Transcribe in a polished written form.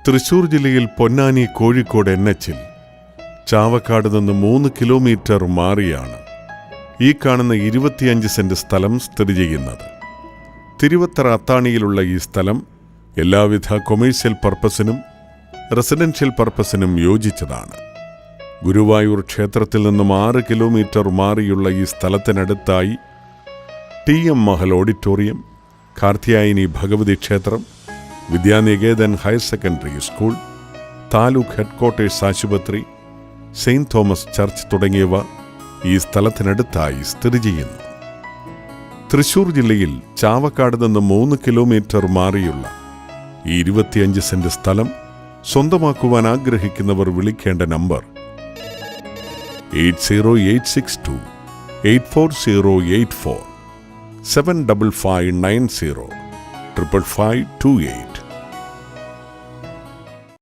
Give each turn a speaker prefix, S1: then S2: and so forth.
S1: തൃശൂർ ജില്ലയിൽ പൊന്നാനി കോഴിക്കോട് NH-ൽ ചാവക്കാട് നിന്ന് 3 കിലോമീറ്റർ മാറിയാണ് ഈ കാണുന്ന 25 സെന്റ് സ്ഥലം സ്ഥിതി ചെയ്യുന്നത്. തിരുവത്തറ അത്താണിയിലുള്ള ഈ സ്ഥലം എല്ലാവിധ കൊമേഴ്സ്യൽ പർപ്പസിനും റെസിഡൻഷ്യൽ പർപ്പസിനും യോജിച്ചതാണ്. ഗുരുവായൂർ ക്ഷേത്രത്തിൽ നിന്നും 6 കിലോമീറ്റർ മാറിയുള്ള ഈ സ്ഥലത്തിനടുത്തായി TM മഹൽ ഓഡിറ്റോറിയം, കാർത്യായനി ഭഗവതി ക്ഷേത്രം, Vidyaniketan higher secondary school, taluk headquarters ആശുപത്രി, സെയിന്റ് തോമസ് ചർച്ച് തുടങ്ങിയവ ഈ സ്ഥലത്തിനടുത്തായി സ്ഥിതി ചെയ്യുന്നു. തൃശൂർ ജില്ലയിൽ ചാവക്കാട് നിന്ന് 3 കിലോമീറ്റർ മാറിയുള്ള ഈ 25 സെന്റ് സ്ഥലം സ്വന്തമാക്കുവാൻ ആഗ്രഹിക്കുന്നവർ വിളിക്കേണ്ട നമ്പർ 80862 84084 75590 55528.